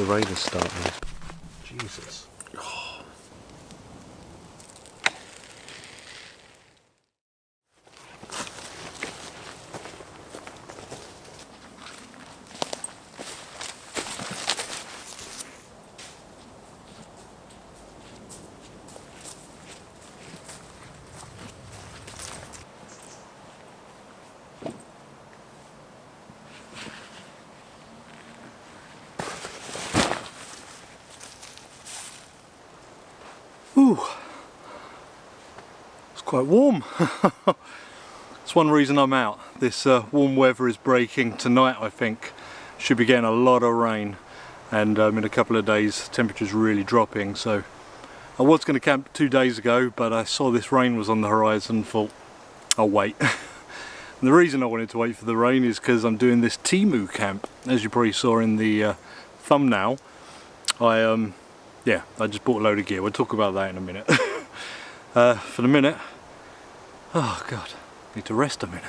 the rain is starting. Jesus. Ooh, it's quite warm. That's one reason I'm out. This warm weather is breaking tonight, I think. Should be getting a lot of rain, and in a couple of days temperature's really dropping. So I was going to camp 2 days ago, but I saw this rain was on the horizon and thought I'll wait. And the reason I wanted to wait for the rain is because I'm doing this TEMU camp. As you probably saw in the thumbnail, I just bought a load of gear. We'll talk about that in a minute. For the minute, oh god, need to rest a minute.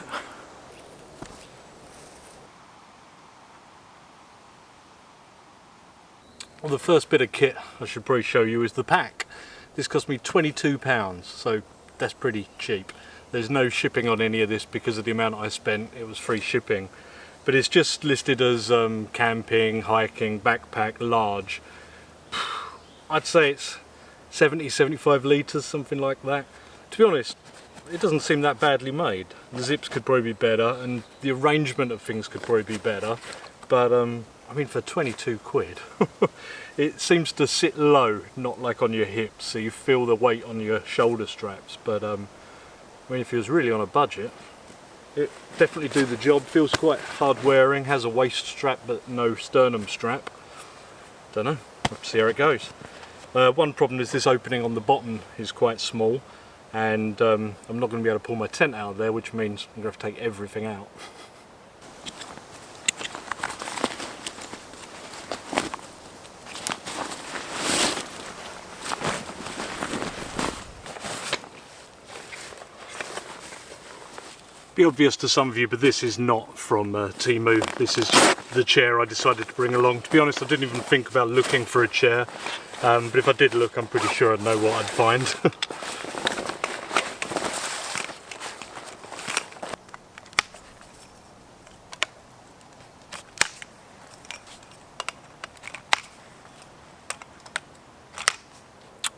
Well, the first bit of kit I should probably show you is the pack. This cost me £22, so that's pretty cheap. There's no shipping on any of this because of the amount I spent. It was free shipping, but it's just listed as camping, hiking, backpack, large. I'd say it's 70-75 litres, something like that. To be honest, it doesn't seem that badly made. The zips could probably be better, and the arrangement of things could probably be better, but I mean, for 22 quid, it seems to sit low, not like on your hips, so you feel the weight on your shoulder straps. But I mean, if you was really on a budget, it definitely do the job. Feels quite hard wearing, has a waist strap but no sternum strap. Don't know, let's see how it goes. One problem is this opening on the bottom is quite small, and I'm not going to be able to pull my tent out of there, which means I'm going to have to take everything out. Be obvious to some of you, but this is not from TEMU. This is just the chair I decided to bring along. To be honest, I didn't even think about looking for a chair, but if I did look, I'm pretty sure I'd know what I'd find.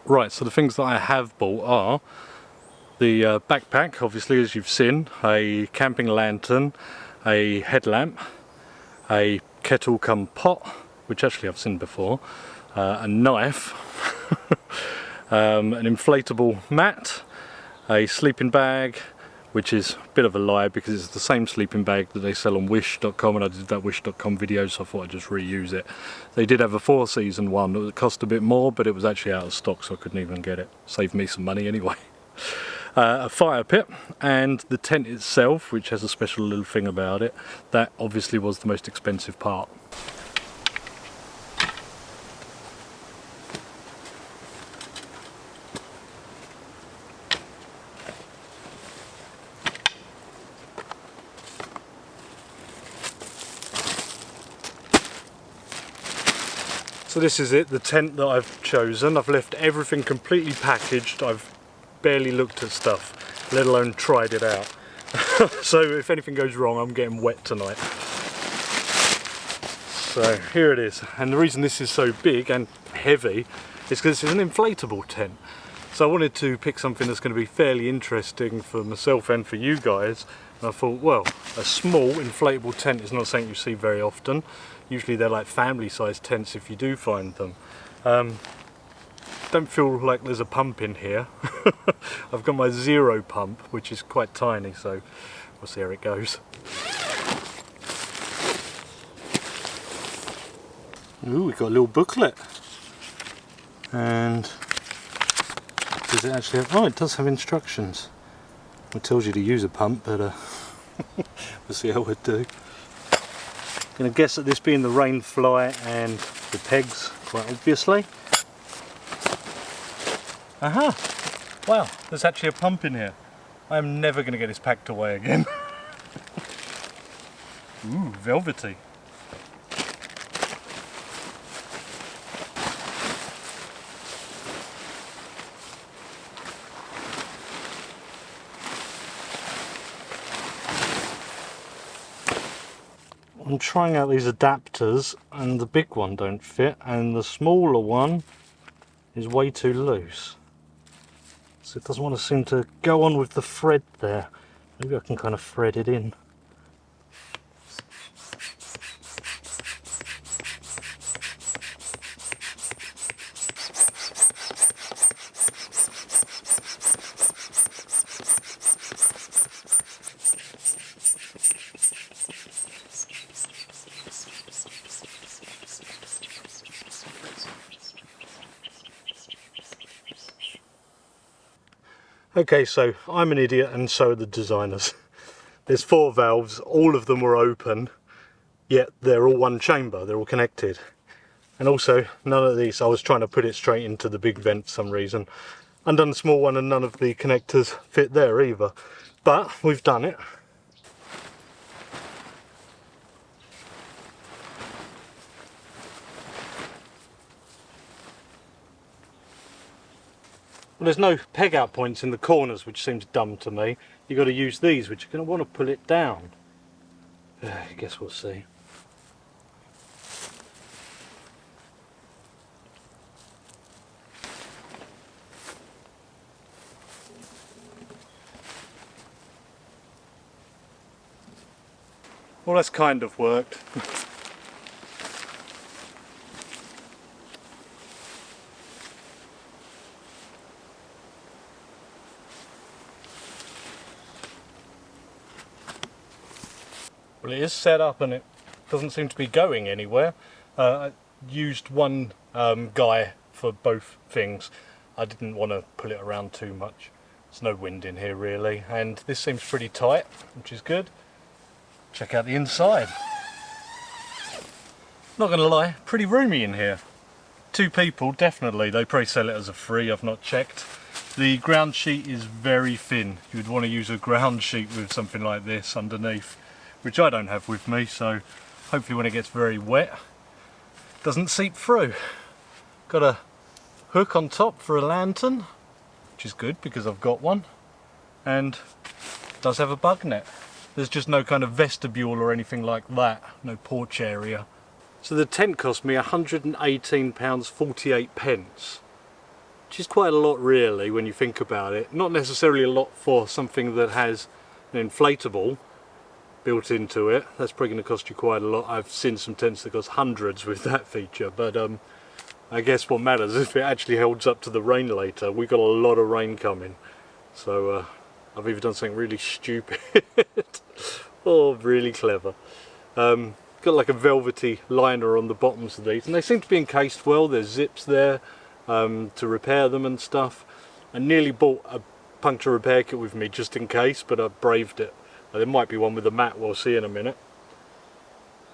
Right, so the things that I have bought are the backpack, obviously, as you've seen, a camping lantern, a headlamp, a kettle cum pot, which actually I've seen before, a knife, an inflatable mat, a sleeping bag, which is a bit of a lie because it's the same sleeping bag that they sell on wish.com, and I did that wish.com video, so I thought I'd just reuse it. They did have a 4-season one that cost a bit more, but it was actually out of stock, so I couldn't even get it. Saved me some money anyway. A fire pit, and the tent itself, which has a special little thing about it. That obviously was the most expensive part. So this is it, the tent that I've chosen. I've left everything completely packaged. I've barely looked at stuff, let alone tried it out. So if anything goes wrong, I'm getting wet tonight. So here it is, and the reason this is so big and heavy is because this is an inflatable tent. So I wanted to pick something that's going to be fairly interesting for myself and for you guys, and I thought, well, a small inflatable tent is not something you see very often. Usually they're like family sized tents if you do find them. Don't feel like there's a pump in here. I've got my zero pump, which is quite tiny, so we'll see how it goes. Ooh, we've got a little booklet. And does it actually have, oh, it does have instructions. It tells you to use a pump, but we'll see how it do. I'm going to guess that this being the rain fly and the pegs, quite obviously. Aha! Wow, there's actually a pump in here. I'm never going to get this packed away again. Ooh, velvety. I'm trying out these adapters and the big one don't fit and the smaller one is way too loose. So it doesn't want to seem to go on with the thread there. Maybe I can kind of thread it in. Okay, so I'm an idiot and so are the designers. There's 4 valves, all of them were open, yet they're all one chamber, they're all connected. And also, none of these, I was trying to put it straight into the big vent for some reason. Undone the small one and none of the connectors fit there either. But we've done it. Well, there's no peg out points in the corners, which seems dumb to me. You've got to use these, which you're going to want to pull it down. I guess we'll see. Well, that's kind of worked. Well, it is set up and it doesn't seem to be going anywhere. I used one guy for both things. I didn't want to pull it around too much. There's no wind in here really, and this seems pretty tight, which is good. Check out the inside. Not gonna lie, pretty roomy in here. 2 people, definitely. They probably sell it as a free, I've not checked. The ground sheet is very thin. You would want to use a ground sheet with something like this underneath, which I don't have with me, so hopefully when it gets very wet, it doesn't seep through. Got a hook on top for a lantern, which is good because I've got one, and it does have a bug net. There's just no kind of vestibule or anything like that, no porch area. So the tent cost me £118.48, which is quite a lot really when you think about it. Not necessarily a lot for something that has an inflatable built into it. That's probably going to cost you quite a lot. I've seen some tents that cost hundreds with that feature, but I guess what matters is if it actually holds up to the rain later. We've got a lot of rain coming, so I've either done something really stupid or really clever. Got like a velvety liner on the bottoms of these, and they seem to be encased well. There's zips there to repair them and stuff. I nearly bought a puncture repair kit with me just in case, but I braved it. There might be one with a mat, we'll see in a minute.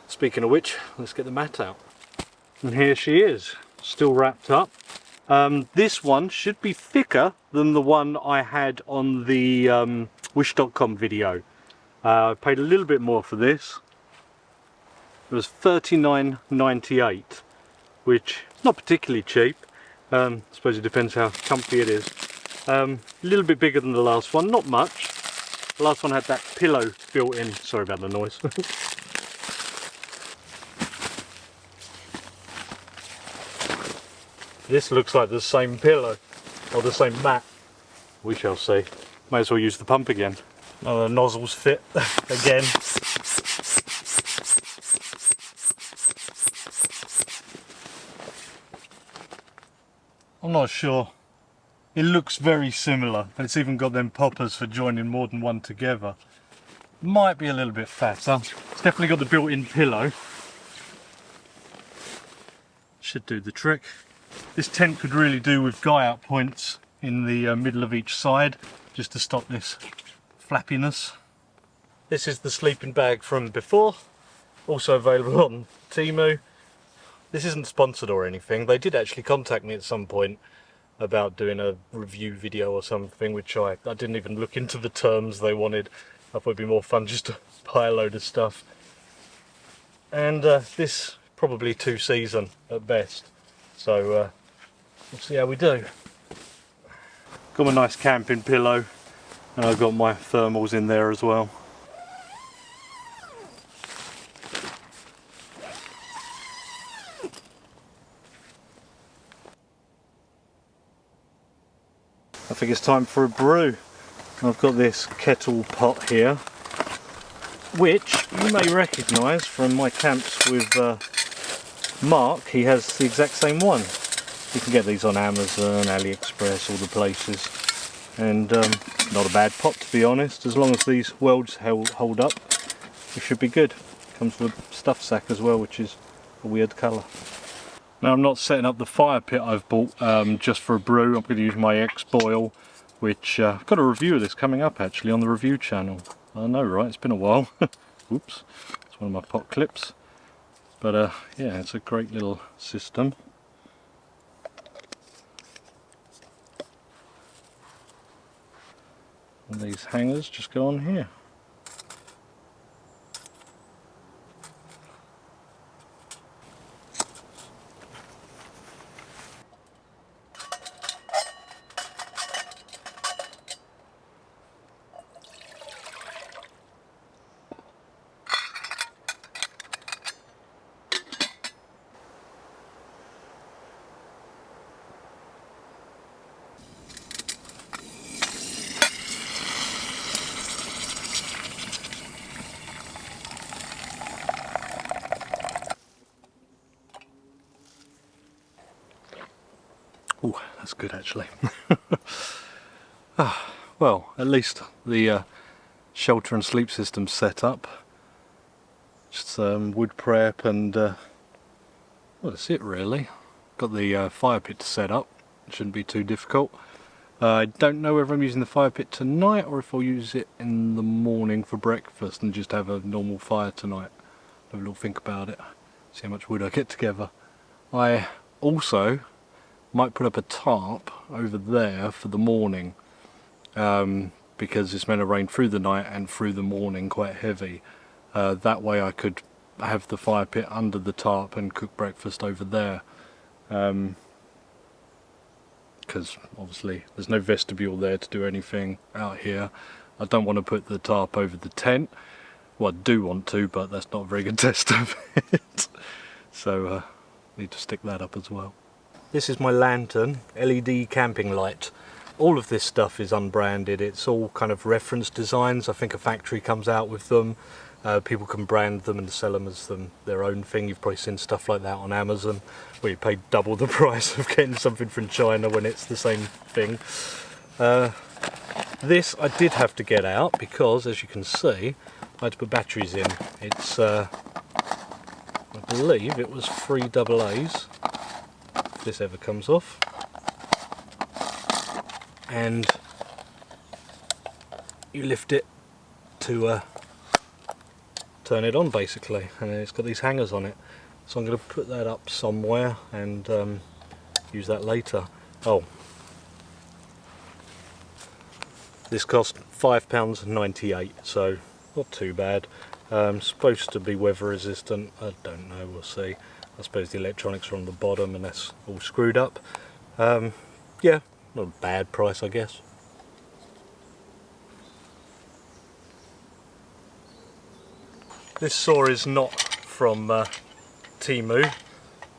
Speaking of which, let's get the mat out. And here she is, still wrapped up. This one should be thicker than the one I had on the wish.com video. I paid a little bit more for this. It was $39.98, which is not particularly cheap. I suppose it depends how comfy it is. A little bit bigger than the last one, not much. The last one had that pillow built in. Sorry about the noise. This looks like the same pillow, or the same mat. We shall see. May as well use the pump again. Oh, the nozzles fit again. I'm not sure. It looks very similar, and it's even got them poppers for joining more than one together. Might be a little bit fatter. It's definitely got the built-in pillow. Should do the trick. This tent could really do with guy out points in the middle of each side, just to stop this flappiness. This is the sleeping bag from before, also available on TEMU. This isn't sponsored or anything. They did actually contact me at some point about doing a review video or something, which I didn't even look into the terms they wanted. I thought it'd be more fun just to buy a load of stuff. And this probably 2 season at best, so we'll see how we do. Got my nice camping pillow, and I've got my thermals in there as well. I think it's time for a brew. I've got this kettle pot here, which you may recognise from my camps with Mark. He has the exact same one. You can get these on Amazon, AliExpress, all the places. And not a bad pot, to be honest. As long as these welds hold up, it should be good. Comes with a stuff sack as well, which is a weird colour. Now I'm not setting up the fire pit I've bought just for a brew. I'm going to use my X-Boil, which I've got a review of this coming up actually on the review channel. I know, right? It's been a while. Oops, it's one of my pot clips. But yeah, it's a great little system. And these hangers just go on here. Oh, that's good actually. Well, at least the shelter and sleep system's set up. Just wood prep and well, that's it really. Got the fire pit set up. It shouldn't be too difficult. I don't know whether I'm using the fire pit tonight or if I'll use it in the morning for breakfast and just have a normal fire tonight. Have a little think about it. See how much wood I get together. I also might put up a tarp over there for the morning because it's meant to rain through the night and through the morning quite heavy. That way I could have the fire pit under the tarp and cook breakfast over there, because obviously there's no vestibule there to do anything out here. I don't want to put the tarp over the tent. Well, I do want to, but that's not a very good test of it. So need to stick that up as well. This is my lantern, LED camping light. All of this stuff is unbranded. It's all kind of reference designs. I think a factory comes out with them. People can brand them and sell them as their own thing. You've probably seen stuff like that on Amazon, where you pay double the price of getting something from China when it's the same thing. This I did have to get out because, as you can see, I had to put batteries in. It's, I believe it was 3 AA's. If this ever comes off, and you lift it to turn it on basically, and it's got these hangers on it, so I'm going to put that up somewhere and use that later. Oh, this cost £5.98, so not too bad. Supposed to be weather resistant. I don't know, we'll see. I suppose the electronics are on the bottom and that's all screwed up. Yeah, not a bad price I guess. This saw is not from TEMU.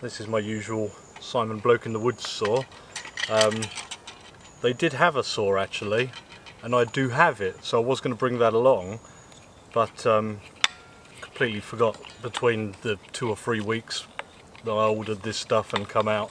This is my usual Simon Bloke in the Woods saw. They did have a saw actually, and I do have it, so I was going to bring that along, but completely forgot between the 2 or 3 weeks that I ordered this stuff and come out.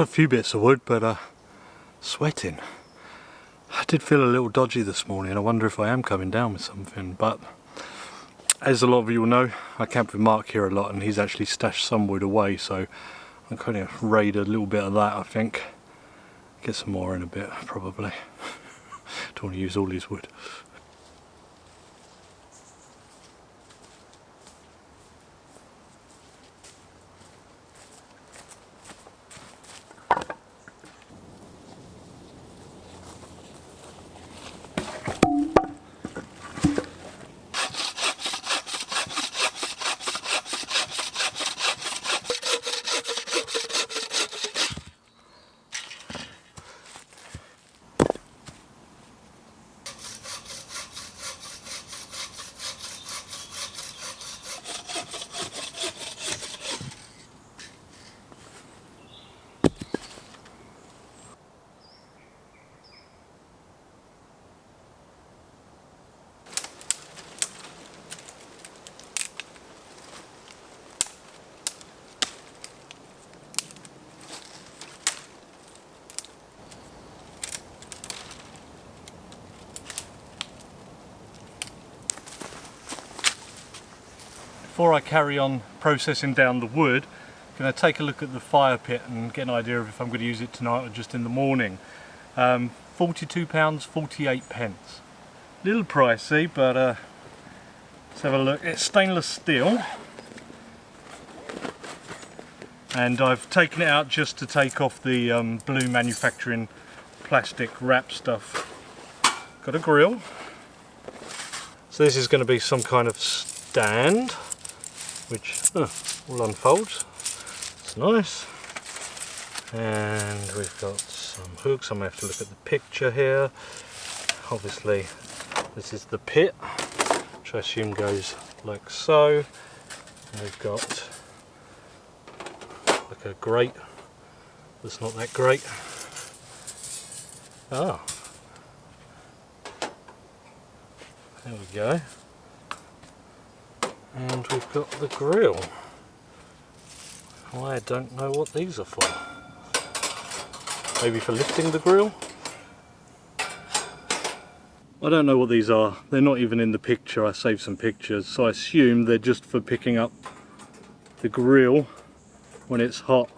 got a few bits of wood, but sweating. I did feel a little dodgy this morning. I wonder if I am coming down with something, but as a lot of you will know, I camp with Mark here a lot and he's actually stashed some wood away, so I'm going to raid a little bit of that, I think. Get some more in a bit, probably. Don't want to use all his wood. Before I carry on processing down the wood, I'm going to take a look at the fire pit and get an idea of if I'm going to use it tonight or just in the morning. £42, 48 pence. Little pricey, but let's have a look. It's stainless steel, and I've taken it out just to take off the blue manufacturing plastic wrap stuff. Got a grill. So this is going to be some kind of stand, which will unfold. It's nice. And we've got some hooks. I'm going to have to look at the picture here. Obviously this is the pit, which I assume goes like so. And we've got like a grate that's not that great. Ah, there we go. And we've got the grill. I don't know what these are for. Maybe for lifting the grill? I don't know what these are. They're not even in the picture. I saved some pictures, so I assume they're just for picking up the grill when it's hot,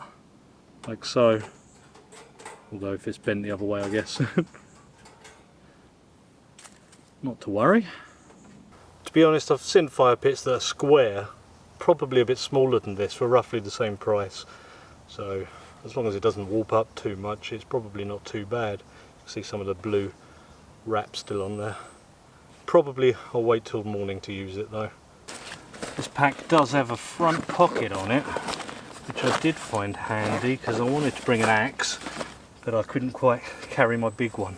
like so. Although if it's bent the other way, I guess. Not to worry. To be honest, I've seen fire pits that are square, probably a bit smaller than this, for roughly the same price. So as long as it doesn't warp up too much, it's probably not too bad. You can see some of the blue wrap still on there. Probably I'll wait till morning to use it though. This pack does have a front pocket on it, which I did find handy because I wanted to bring an axe, but I couldn't quite carry my big one.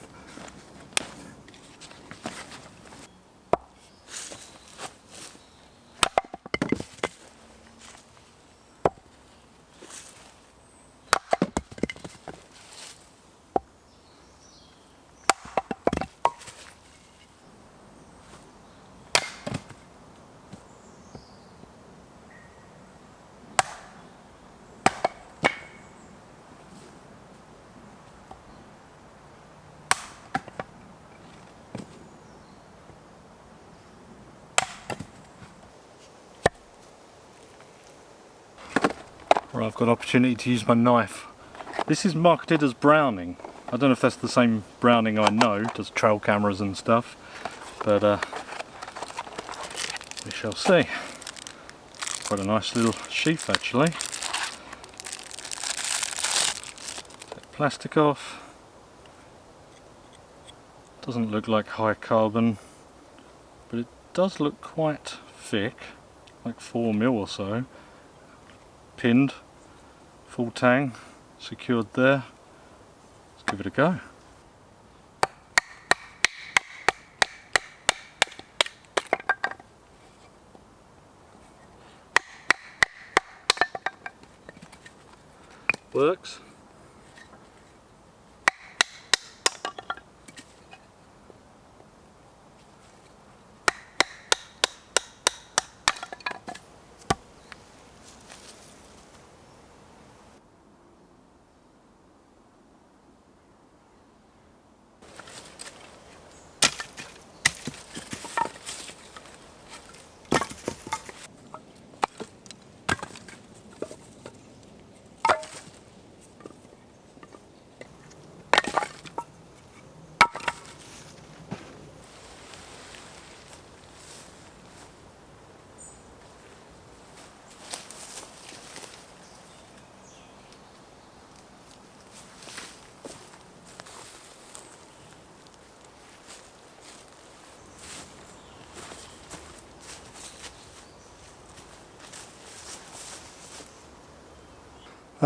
Right, I've got an opportunity to use my knife. This is marketed as Browning. I don't know if that's the same Browning I know, does trail cameras and stuff, but we shall see. Quite a nice little sheath actually. Take plastic off. Doesn't look like high carbon, but it does look quite thick, like 4mm or so. Pinned, full tang, secured there. Let's give it a go. Works.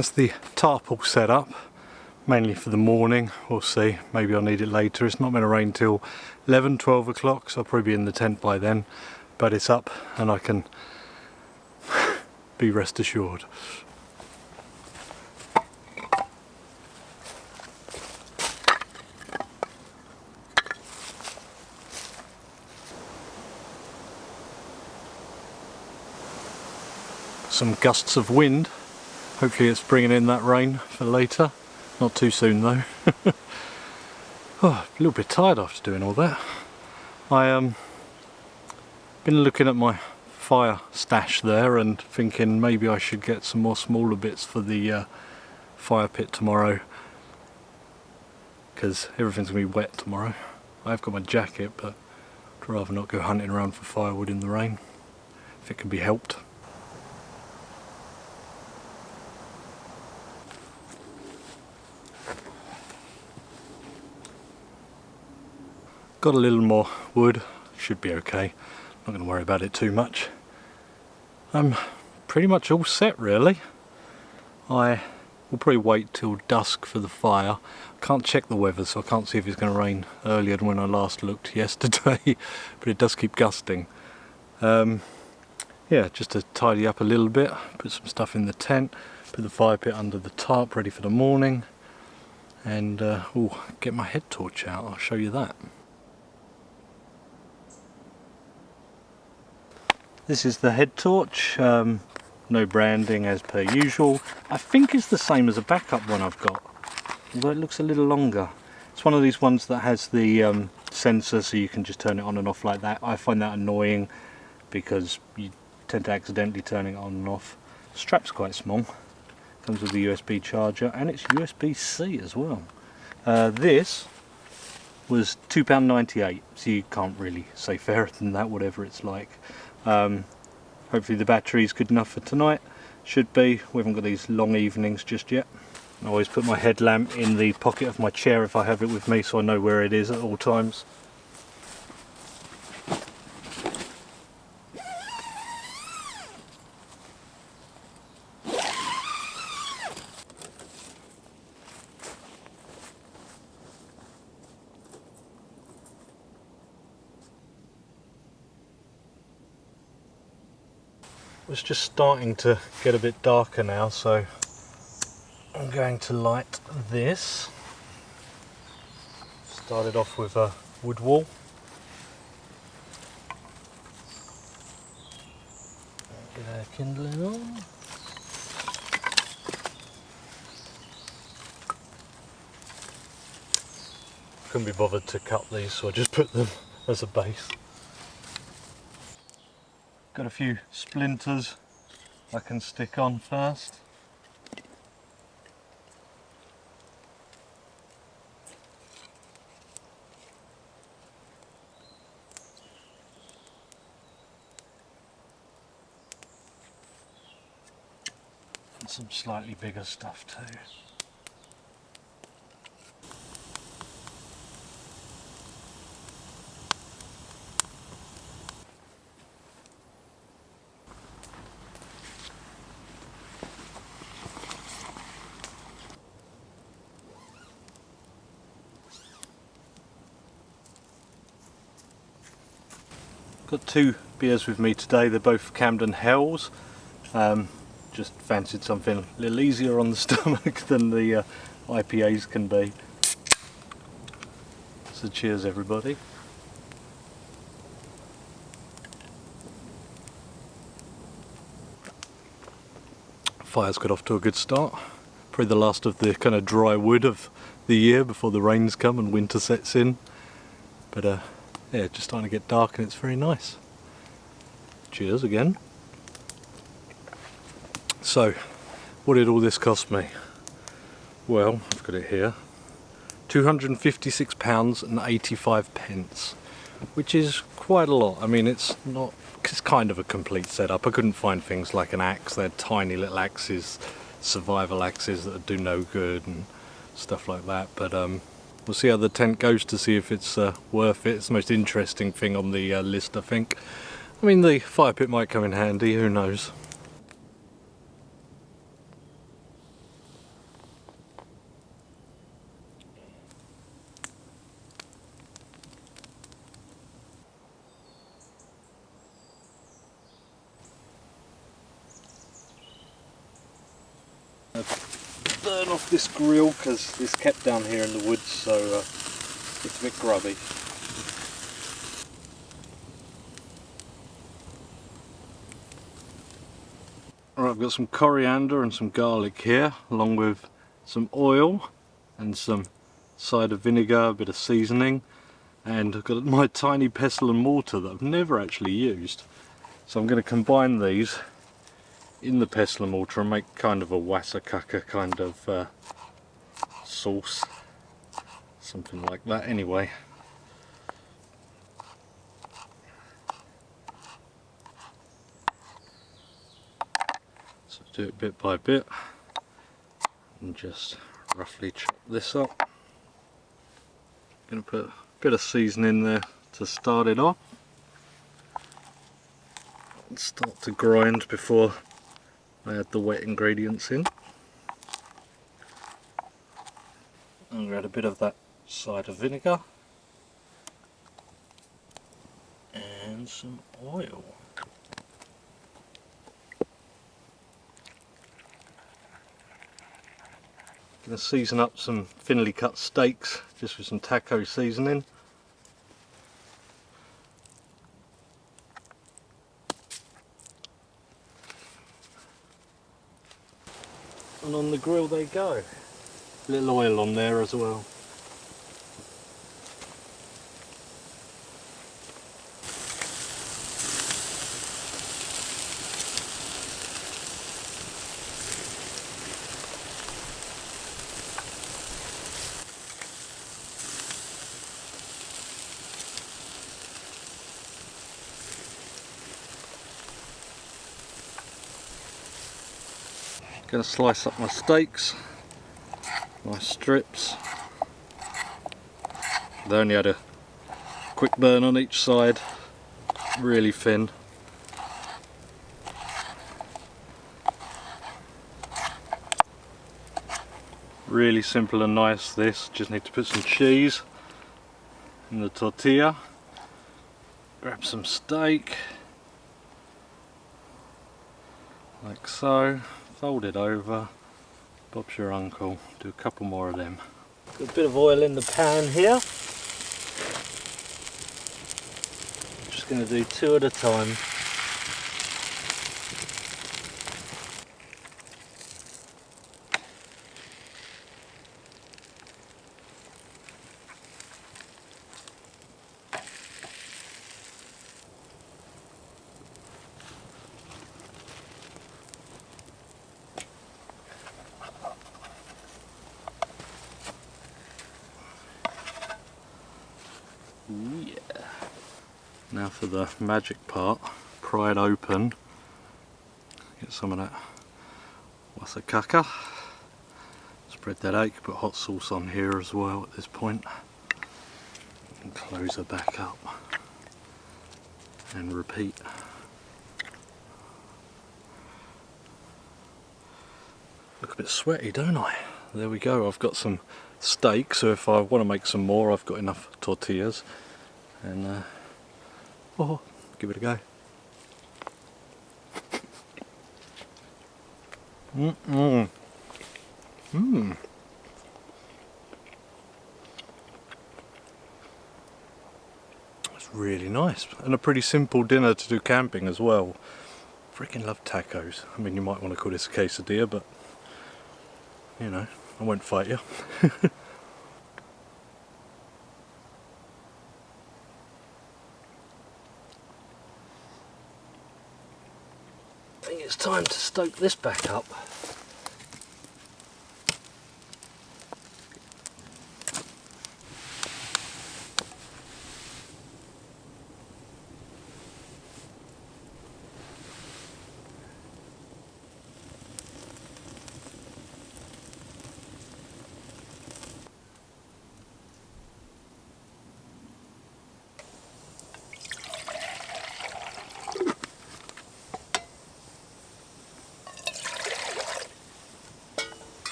That's the tarp all set up, mainly for the morning. We'll see, maybe I'll need it later. It's not meant to rain till 11, 12 o'clock, so I'll probably be in the tent by then. But it's up and I can be rest assured. Some gusts of wind. Hopefully it's bringing in that rain for later. Not too soon though. Oh, a little bit tired after doing all that. I been looking at my fire stash there and thinking maybe I should get some more smaller bits for the fire pit tomorrow, because everything's going to be wet tomorrow. I've got my jacket, but I'd rather not go hunting around for firewood in the rain if it can be helped. Got a little more wood, should be okay. Not going to worry about it too much. I'm pretty much all set really. I will probably wait till dusk for the fire. Can't check the weather, so I can't see if it's going to rain earlier than when I last looked yesterday, but it does keep gusting. Yeah, just to tidy up a little bit, put some stuff in the tent, put the fire pit under the tarp ready for the morning, and get my head torch out. I'll show you that. This is the head torch, no branding as per usual. I think it's the same as a backup one I've got, although it looks a little longer. It's one of these ones that has the sensor, so you can just turn it on and off like that. I find that annoying because you tend to accidentally turn it on and off. Strap's quite small, comes with a USB charger, and it's USB-C as well. This was £2.98, so you can't really say fairer than that, whatever it's like. Hopefully the battery's good enough for tonight. Should be. We haven't got these long evenings just yet. I always put my headlamp in the pocket of my chair if I have it with me, so I know where it is at all times. It's just starting to get a bit darker now, so I'm going to light this. Started off with a wood wall. Get our kindling on. Couldn't be bothered to cut these, so I just put them as a base. Got a few splinters I can stick on first. And some slightly bigger stuff too. Got two beers with me today, they're both Camden Hells. Just fancied something a little easier on the stomach than the IPAs can be. So cheers everybody. Fire's got off to a good start. Probably the last of the kind of dry wood of the year before the rains come and winter sets in. But yeah, just starting to get dark and it's very nice. Cheers again. So, what did all this cost me? Well, I've got it here. £256.85, which is quite a lot. I mean, it's kind of a complete setup. I couldn't find things like an axe. They're tiny little axes, survival axes that do no good and stuff like that. But we'll see how the tent goes to see if it's worth it. It's the most interesting thing on the list, I think. I mean, the fire pit might come in handy, who knows. burn off this grill because it's kept down here in the woods, so it's a bit grubby. Alright, I've got some coriander and some garlic here, along with some oil and some cider vinegar, a bit of seasoning, and I've got my tiny pestle and mortar that I've never actually used. So I'm going to combine these in the pestle and mortar and make kind of a wasakaka kind of sauce, something like that anyway. So do it bit by bit and just roughly chop this up. Going to put a bit of seasoning there to start it off. And start to grind before I add the wet ingredients in. I'm going to add a bit of that cider vinegar and some oil. Going to season up some thinly cut steaks just with some taco seasoning. And on the grill they go. A little oil on there as well. Going to slice up my steaks, nice strips. They only had a quick burn on each side, really thin. Really simple and nice this, just need to put some cheese in the tortilla, grab some steak, like so. Fold it over, Bob's your uncle, do a couple more of them. Got a bit of oil in the pan here. Just going to do 2 at a time. Yeah. Now for the magic part, pry it open, get some of that wasakaka, spread that out. You can put hot sauce on here as well at this point, and close her back up and repeat. Look a bit sweaty, don't I? There we go, I've got some steak, so if I want to make some more I've got enough tortillas, and oh, give it a go. It's really nice, and a pretty simple dinner to do camping as well. Freaking love tacos. I mean, you might want to call this a quesadilla, but you know, I won't fight you. I think it's time to stoke this back up.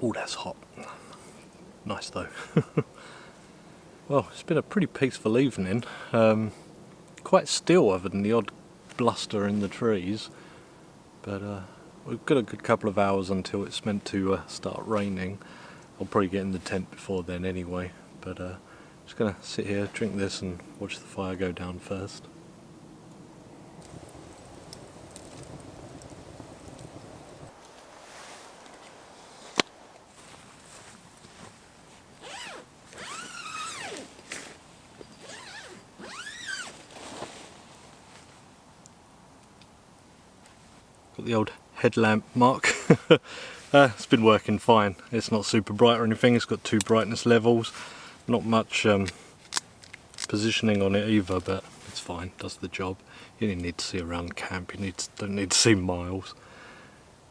Oh, that's hot. Nice though. Well, it's been a pretty peaceful evening. Quite still other than the odd bluster in the trees. But we've got a good couple of hours until it's meant to start raining. I'll probably get in the tent before then anyway. But just gonna sit here, drink this and watch the fire go down first. Got the old headlamp mark. It's been working fine. It's not super bright or anything. It's got 2 brightness levels. Not much positioning on it either, but it's fine. Does the job. You don't need to see around camp. You don't need to see miles.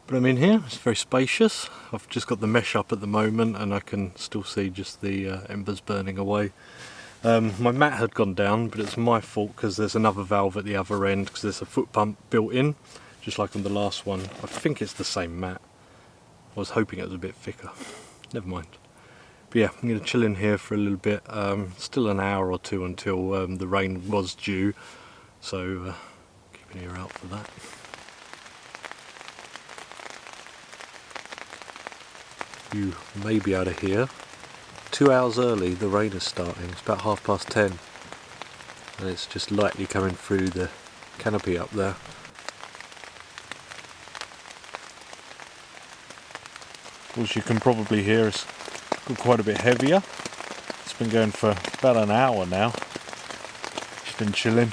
But I'm in here. It's very spacious. I've just got the mesh up at the moment, and I can still see just the embers burning away. My mat had gone down, but it's my fault because there's another valve at the other end because there's a foot pump built in, just like on the last one. I think it's the same mat. I was hoping it was a bit thicker. Never mind. But yeah, I'm going to chill in here for a little bit. Still an hour or 2 until the rain was due, so keep an ear out for that. You may be able to hear 2 hours early the rain is starting. It's about 10:30 and it's just lightly coming through the canopy up there. As you can probably hear, it's got quite a bit heavier. It's been going for about an hour now. It's been chilling.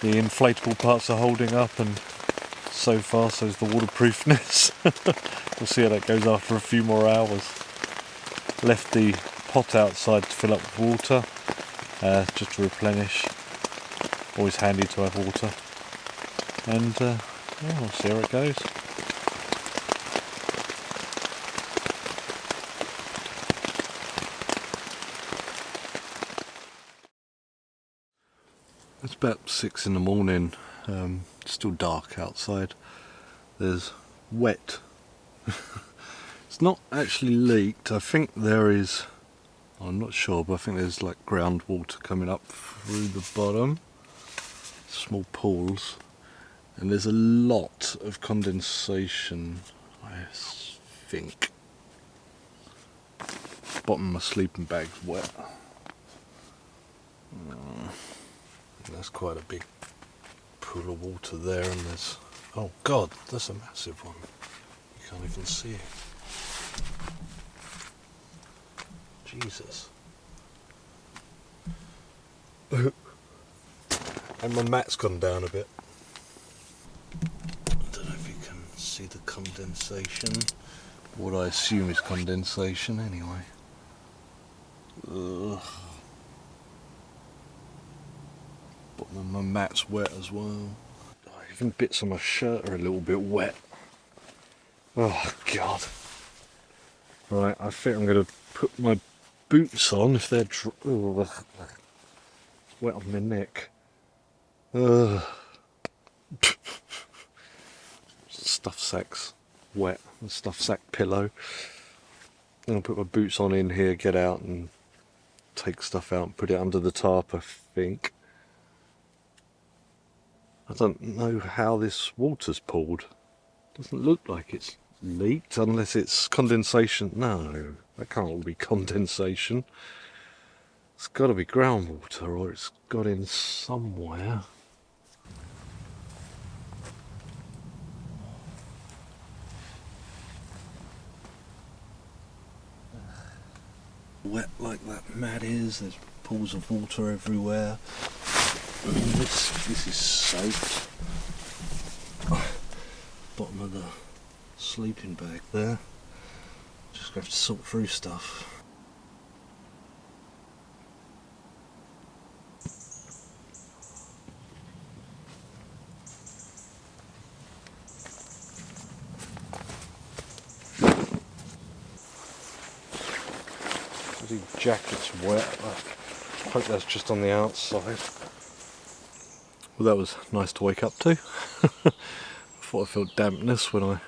The inflatable parts are holding up, and so far so's the waterproofness. We'll see how that goes after a few more hours. Left the pot outside to fill up with water, just to replenish. Always handy to have water. And yeah, we'll see how it goes. It's about 6 in the morning, still dark outside. There's wet. It's not actually leaked. I think there is, I'm not sure, but I think there's like groundwater coming up through the bottom. Small pools. And there's a lot of condensation, I think. Bottom of my sleeping bag's wet. There's quite a big pool of water there, and there's, oh god, that's a massive one. You can't even see it. Jesus. And my mat's gone down a bit. I don't know if you can see the condensation. What I assume is condensation anyway. Ugh. Bottom of my mat's wet as well. Even bits of my shirt are a little bit wet. Oh god. Right, I think I'm going to put my boots on if they're wet on my neck. Stuff sack's wet, the stuff sack pillow. Then I'll put my boots on in here, get out and take stuff out and put it under the tarp, I think. I don't know how this water's poured. Doesn't look like it's leaked unless it's condensation. No, that can't all be condensation. It's got to be groundwater, or it's got in somewhere. Wet like that mat is, there's pools of water everywhere. This is soaked. Bottom of the sleeping bag there. Just gonna have to sort through stuff. The jacket's wet. I hope that's just on the outside. Well, that was nice to wake up to. I thought I felt dampness when I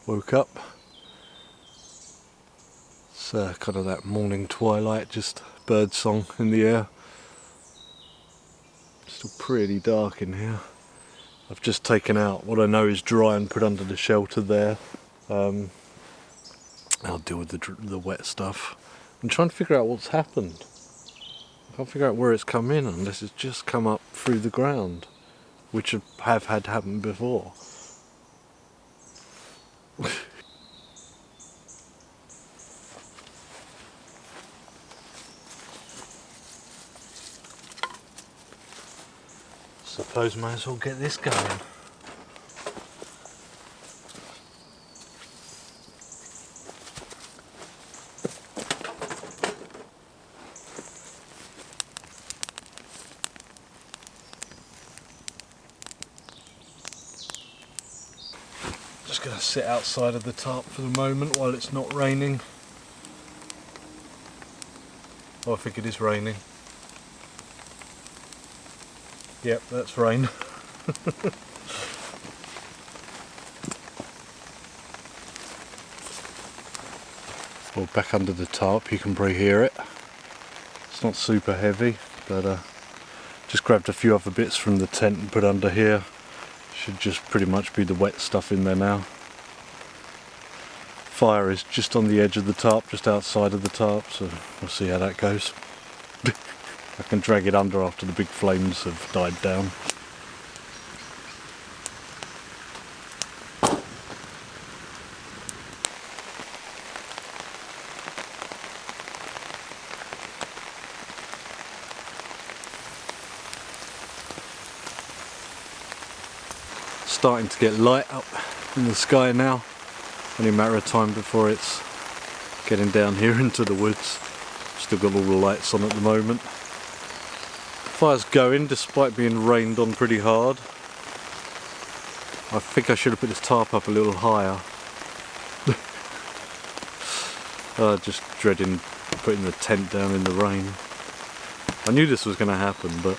woke up. It's kind of that morning twilight, just bird song in the air. Still pretty dark in here. I've just taken out what I know is dry and put under the shelter there. I'll deal with the wet stuff. I'm trying to figure out what's happened. I can't figure out where it's come in unless it's just come up through the ground, which have had happened before. Suppose may as well get this going. Just going to sit outside of the tarp for the moment while it's not raining. Oh, I think it is raining. Yep, that's rain. Well, back under the tarp, you can probably hear it. It's not super heavy, but just grabbed a few other bits from the tent and put under here. Should just pretty much be the wet stuff in there now. Fire is just on the edge of the tarp, just outside of the tarp, so we'll see how that goes. I can drag it under after the big flames have died down. Starting to get light up in the sky now. Only a matter of time before it's getting down here into the woods. Still got all the lights on at the moment. Fire's going despite being rained on pretty hard. I think I should have put this tarp up a little higher. Just dreading putting the tent down in the rain. I knew this was going to happen, but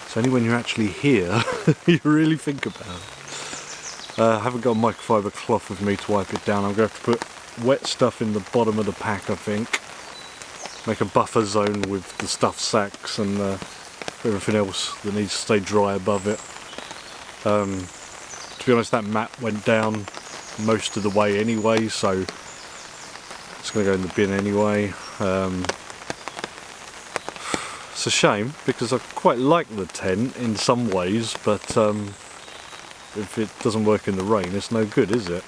it's only when you're actually here you really think about it. I haven't got a microfiber cloth with me to wipe it down. I'm going to have to put wet stuff in the bottom of the pack, I think. Make a buffer zone with the stuffed sacks and everything else that needs to stay dry above it. To be honest, that mat went down most of the way anyway, so it's going to go in the bin anyway. It's a shame because I quite like the tent in some ways, but if it doesn't work in the rain, it's no good, is it?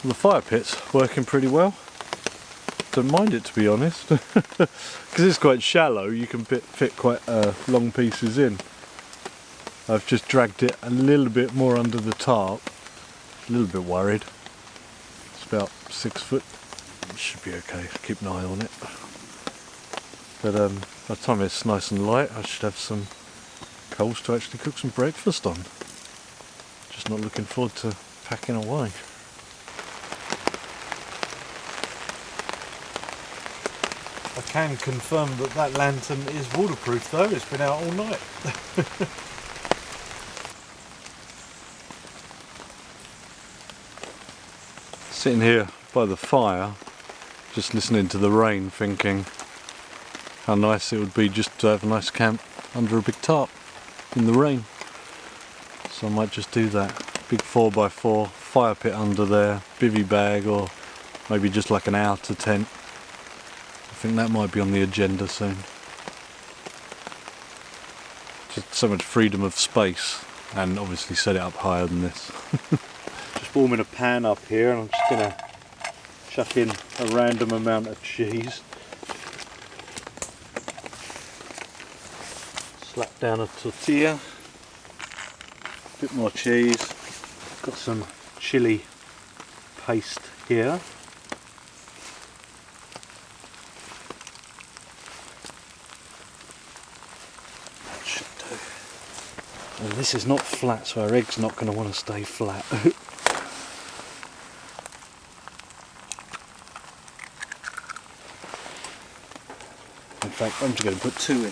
The fire pit's working pretty well. Don't mind it, to be honest, because it's quite shallow. You can fit quite long pieces in. I've just dragged it a little bit more under the tarp. A little bit worried. It's about 6 foot. It should be okay. Keep an eye on it. But by the time it's nice and light, I should have some coals to actually cook some breakfast on. Just not looking forward to packing away. I can confirm that that lantern is waterproof though, it's been out all night. Sitting here by the fire, just listening to the rain, thinking how nice it would be just to have a nice camp under a big tarp in the rain. So I might just do that. Big 4x4 fire pit under there, bivvy bag, or maybe just like an outer tent. I think that might be on the agenda soon. Just so much freedom of space, and obviously set it up higher than this. Just warming a pan up here, and I'm just going to chuck in a random amount of cheese. Slap down a tortilla, a bit more cheese. Got some chili paste here. And this is not flat, so our egg's not going to want to stay flat. fact, I'm just going to put 2 in.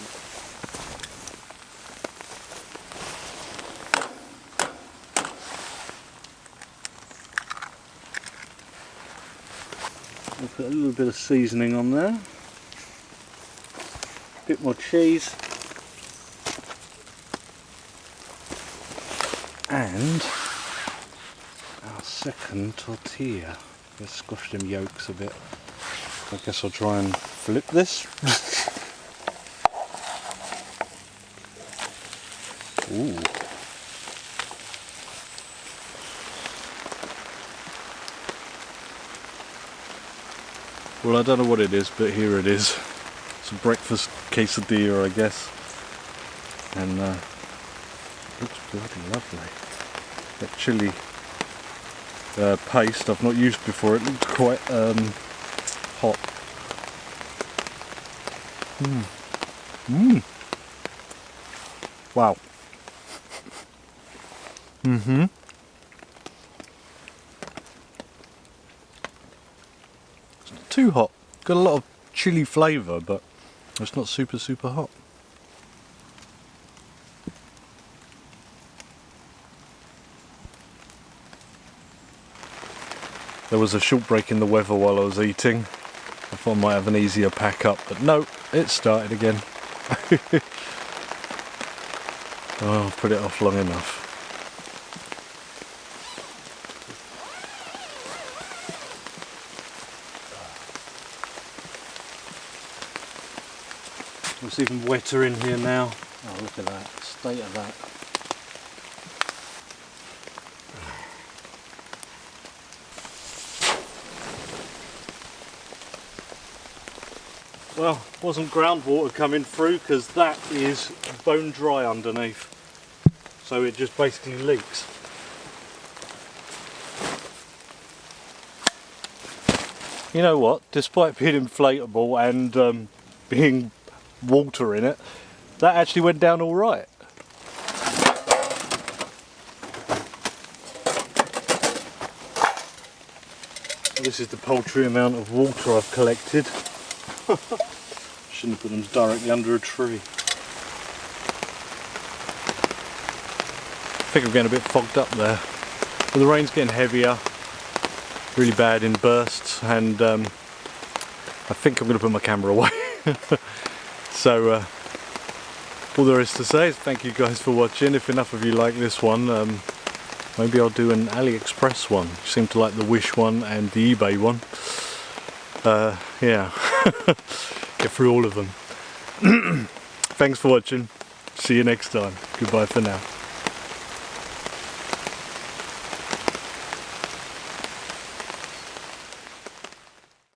I'll put a little bit of seasoning on there. A bit more cheese. And our second tortilla. Let's squash them yolks a bit. I guess I'll try and flip this. Ooh. Well, I don't know what it is, but here it is. It's a breakfast quesadilla, I guess. And looks bloody lovely. That chili paste I've not used before. It looks quite hot. Wow. It's not too hot. Got a lot of chili flavour, but it's not super hot. There was a short break in the weather while I was eating. I thought I might have an easier pack up, but no, it started again. Oh, I've put it off long enough. It's even wetter in here now. Oh, look at that, state of that. Well, wasn't groundwater coming through because that is bone dry underneath. So it just basically leaks. You know what, despite being inflatable and being water in it, that actually went down all right. This is the paltry amount of water I've collected. Shouldn't have put them directly under a tree. I think I'm getting a bit fogged up there. Well, the rain's getting heavier, really bad in bursts, and I think I'm going to put my camera away. So all there is to say is thank you guys for watching. If enough of you like this one, maybe I'll do an AliExpress one. You seem to like the Wish one and the eBay one. Yeah, get through all of them. Thanks for watching. See you next time. Goodbye for now.